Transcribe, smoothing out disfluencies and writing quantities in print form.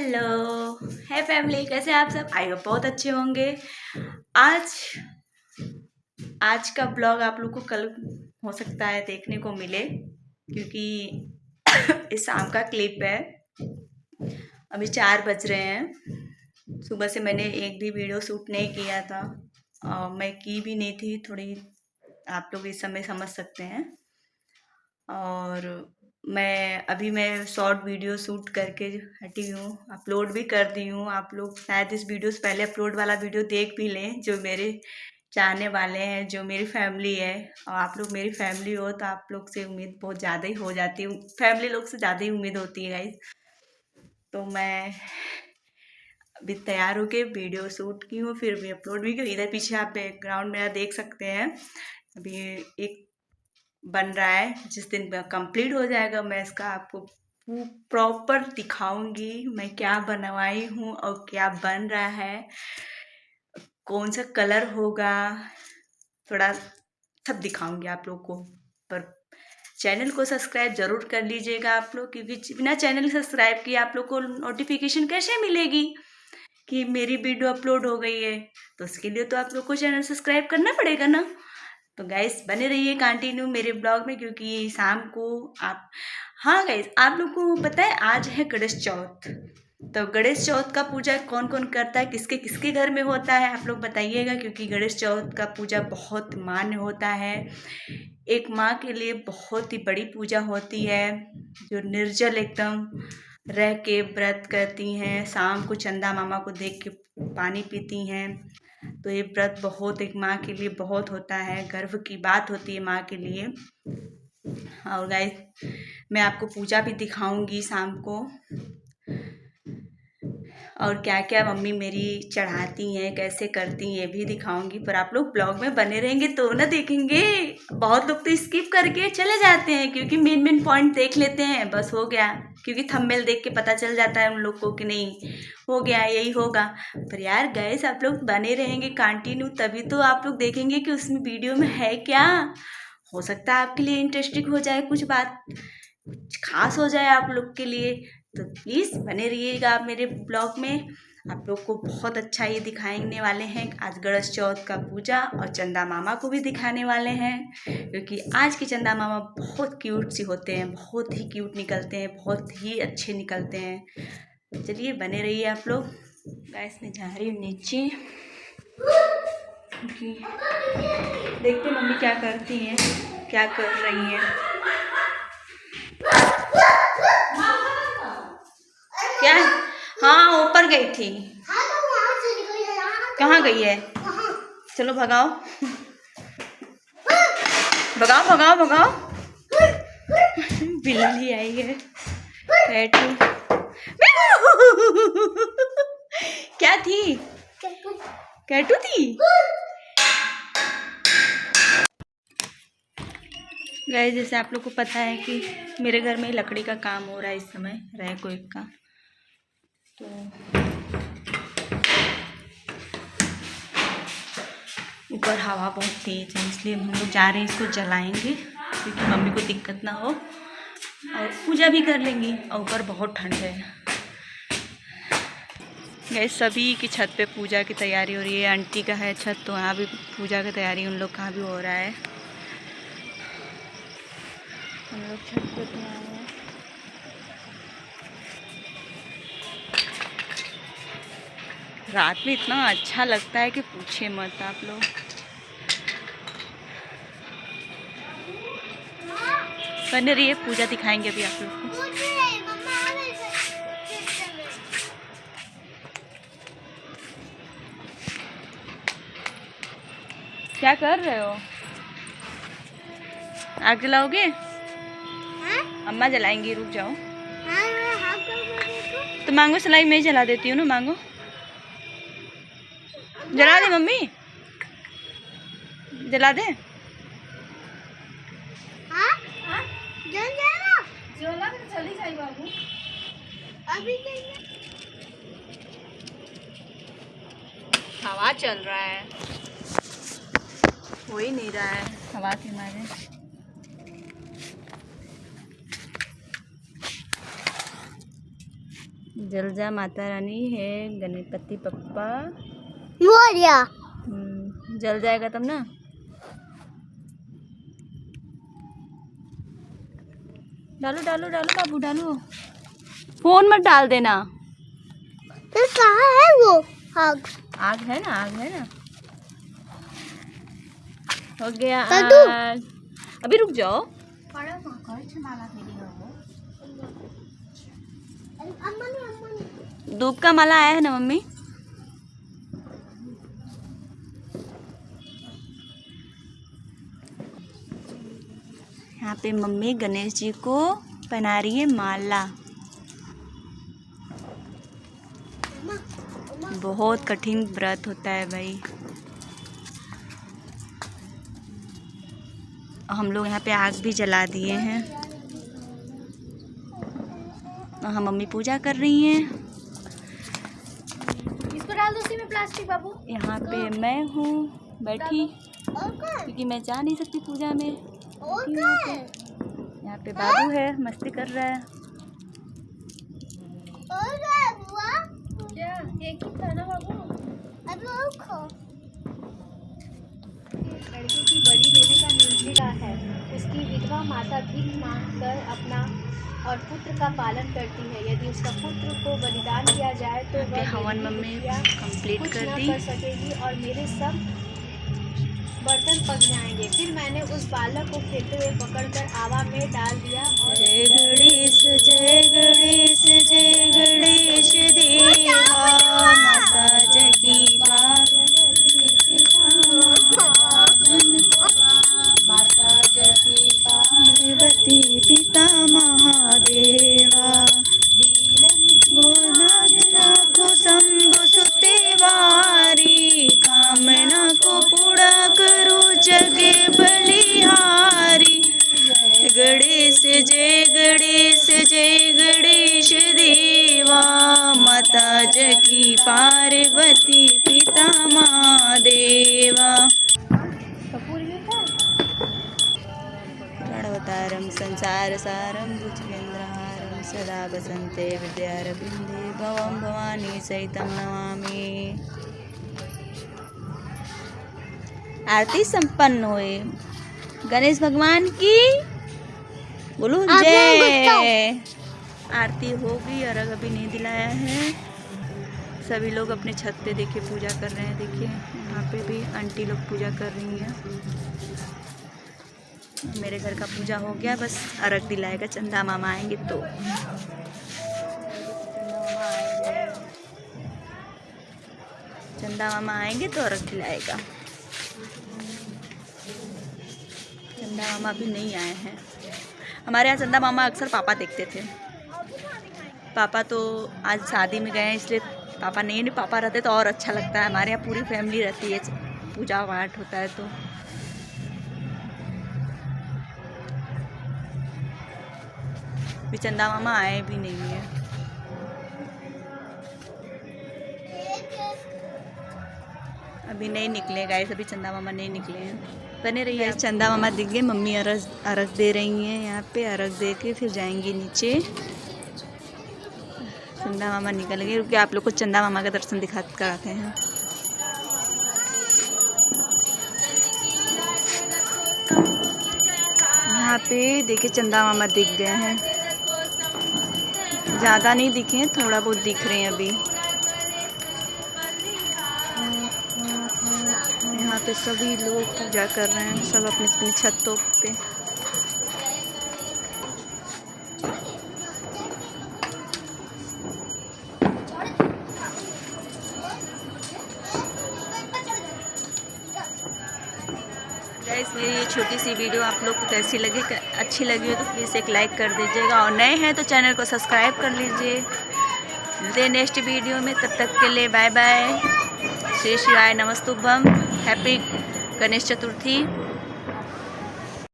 Hello है family, कैसे हैं आप सब? आई होप बहुत अच्छे होंगे। आज आज का ब्लॉग आप लोग को कल हो सकता है देखने को मिले, क्योंकि इस शाम का क्लिप है। अभी 4 बज रहे हैं। सुबह से मैंने एक भी वीडियो शूट नहीं किया था, मैं की भी नहीं थी। थोड़ी आप लोग इस समय समझ सकते हैं। और मैं शॉर्ट वीडियो शूट करके हटी हूँ, अपलोड भी कर दी हूँ। आप लोग शायद इस वीडियो से पहले अपलोड वाला वीडियो देख भी लें, जो मेरे चाहने वाले हैं, जो मेरी फैमिली है। और आप लोग मेरी फैमिली हो तो आप लोग से उम्मीद बहुत ज़्यादा ही हो जाती है, फैमिली लोग से ज़्यादा ही उम्मीद होती है गाइस। तो मैं अभी तैयार होके वीडियो शूट की हूँ, फिर भी अपलोड भी की। इधर पीछे आप बैकग्राउंड मेरा देख सकते हैं। अभी एक बन रहा है, जिस दिन कंप्लीट हो जाएगा मैं इसका आपको प्रॉपर दिखाऊंगी मैं क्या बनवाई हूँ और क्या बन रहा है, कौन सा कलर होगा, थोड़ा सब दिखाऊंगी आप लोग को। पर चैनल को सब्सक्राइब जरूर कर लीजिएगा आप लोग, क्योंकि बिना चैनल सब्सक्राइब किए आप लोग को नोटिफिकेशन कैसे मिलेगी कि मेरी वीडियो अपलोड हो गई है। तो उसके लिए तो आप लोग को चैनल सब्सक्राइब करना पड़ेगा ना। तो गाइस बने रहिए कंटिन्यू मेरे ब्लॉग में, क्योंकि शाम को आप, हाँ गाइस आप लोग को पता है आज है गणेश चौथ। तो गणेश चौथ का पूजा कौन कौन करता है, किसके किसके घर में होता है, आप लोग बताइएगा। क्योंकि गणेश चौथ का पूजा बहुत मान्य होता है। एक माँ के लिए बहुत ही बड़ी पूजा होती है, जो निर्जल एकदम रह के व्रत करती हैं। शाम को चंदा मामा को देख के पानी पीती हैं। तो ये व्रत बहुत एक माँ के लिए बहुत होता है, गर्व की बात होती है माँ के लिए। और गाइस मैं आपको पूजा भी दिखाऊंगी शाम को, और क्या क्या मम्मी मेरी चढ़ाती हैं, कैसे करती हैं, ये भी दिखाऊंगी। पर आप लोग ब्लॉग में बने रहेंगे तो ना देखेंगे। बहुत लोग तो स्किप करके चले जाते हैं, क्योंकि मेन पॉइंट देख लेते हैं, बस हो गया। क्योंकि थंबनेल देख के पता चल जाता है उन लोग को कि नहीं हो गया यही होगा। पर यार गाइस आप लोग बने रहेंगे कंटिन्यू, तभी तो आप लोग देखेंगे कि उसमें वीडियो में है क्या। हो सकता है आपके लिए इंटरेस्टिंग हो जाए, कुछ बात कुछ खास हो जाए आप लोग के लिए। तो प्लीज़ बने रहिएगा आप मेरे ब्लॉग में। आप लोग को बहुत अच्छा ये दिखाने वाले हैं आज गणेश चौथ का पूजा, और चंदा मामा को भी दिखाने वाले हैं, क्योंकि आज के चंदा मामा बहुत क्यूट सी होते हैं, बहुत ही क्यूट निकलते हैं, बहुत ही अच्छे निकलते हैं। तो चलिए बने रहिए आप लोग। गैस में जा रही हूँ नीचे, क्योंकि देखते मम्मी क्या करती हैं, क्या कर रही हैं। क्या? हाँ ऊपर गई थी। कहाँ गई है? चलो भगाओ भगाओ भगाओ भगाओ। बिल्ली आई है, कैटू। क्या थी? कैटू थी। गाइस जैसे आप लोग को पता है कि मेरे घर में लकड़ी का काम हो रहा है इस समय, रैक वेक का। तो ऊपर हवा बहुत तेज है, इसलिए हम लोग जा रहे हैं, इसको जलाएंगे क्योंकि मम्मी को दिक्कत ना हो, और पूजा भी कर लेंगी। और ऊपर बहुत ठंड है। गाइस सभी की छत पे पूजा की तैयारी हो रही है। आंटी का है छत, तो वहाँ भी पूजा की तैयारी उन लोग का भी हो रहा है। हम लोग छत पे आए हैं। रात में इतना अच्छा लगता है कि पूछे मत आप लोग। बने रहिए, पूजा दिखाएंगे अभी आप लोग को। क्या कर रहे हो? आग जलाओगे? अम्मा जलाएंगी, रुक जाओ। तो मांगो सलाई मैं जला देती हूँ ना, मांगो। जला दे मम्मी, जला दे। हवा चल रहा है, हो ही नहीं रहा है हवा के मारे। जलजा माता रानी है, गणपति पप्पा मोरिया। जल जाएगा तब ना। डालो डालो डालो बाबू डालो, फोन मत डाल देना। तो कहाँ है वो आग? आग है ना, आग है ना। हो गया दादू। आग। अभी रुक जाओ। धूप का माला आया है ना मम्मी। यहाँ पे मम्मी गणेश जी को पहना रही है माला। बहुत कठिन व्रत होता है भाई। हम लोग यहाँ पे आग भी जला दिए हैं। हाँ, मम्मी पूजा कर रही हैं। इसको डाल दो उसी में प्लास्टिक बाबू। यहाँ पे मैं हूँ बैठी, क्योंकि मैं जा नहीं सकती पूजा में। यहाँ पे बाबू है, मस्ती कर रहा है। क्या एक ही था ना बाबू? लड़के की बलि देने का निर्णय है। उसकी विधवा माता भीख मांगकर अपना और पुत्र का पालन करती है। यदि उसका पुत्र को बलिदान किया जाए तो वह हवन मम्मी कंप्लीट कुछ कर न दी। कर सकेगी और मेरे सब बर्तन पक जाएंगे। फिर मैंने उस बालक को खेलते हुए पकड़कर आवा में डाल दिया और जय गणेश जय गणेश जय गणेश देवा, माता जगी माता जगी पार्वती पिता महादेवा, को शंभु सुतेवारी, कामना को पूरा करो जगे बलिहारी। गणेश जय गणेश जय गणेश देवा, माता जगी पार्वती पिता महादेवा। प्रणवतारं संसार सारं भुजगेन्द्रहारं सदा वसन्ते विद्यारविन्दे भवं भवानी सहितं नमामि। आरती संपन्न हुई। गणेश भगवान की बोलो जय। आरती हो गई और अभी नहीं दिलाया है। सभी लोग अपने छत पे देखिए पूजा कर रहे हैं। देखिए यहाँ पे भी आंटी लोग पूजा कर रही हैं। मेरे घर का पूजा हो गया, बस अर्घ दिलाएगा चंदा मामा आएंगे तो। चंदा मामा आएंगे तो अर्घ दिलाएगा। चंदा मामा भी नहीं आए हैं। हमारे यहाँ चंदा मामा अक्सर पापा देखते थे। पापा तो आज शादी में गए हैं, इसलिए पापा नहीं पापा रहते तो और अच्छा लगता है। हमारे यहाँ पूरी फैमिली रहती है, पूजा पाठ होता है तो। भी चंदा मामा आए भी नहीं है। अभी नहीं निकले गाइस, अभी चंदा मामा नहीं निकले हैं। बने रहिए। चंदा मामा दिख गए। मम्मी अर्घ दे रही हैं। यहाँ पे अर्घ दे के फिर जाएंगी नीचे। चंदा मामा निकल गए, क्योंकि आप लोग को चंदा मामा का दर्शन दिखा कराते हैं। यहाँ पे देखिए चंदा मामा दिख गए हैं। ज़्यादा नहीं दिखे हैं, थोड़ा बहुत दिख रहे हैं अभी। यहाँ पे सभी लोग पूजा कर रहे हैं, सब अपने अपनी छतों पे। गाइस मेरी ये छोटी सी वीडियो आप लोग को कैसी लगी? अच्छी लगी हो तो प्लीज़ एक लाइक कर दीजिएगा, और नए हैं तो चैनल को सब्सक्राइब कर लीजिए। मिलते हैं नेक्स्ट वीडियो में, तब तक के लिए बाय बाय। श्री शिवाय नमस्तुभ्यम। हैप्पी गणेश चतुर्थी।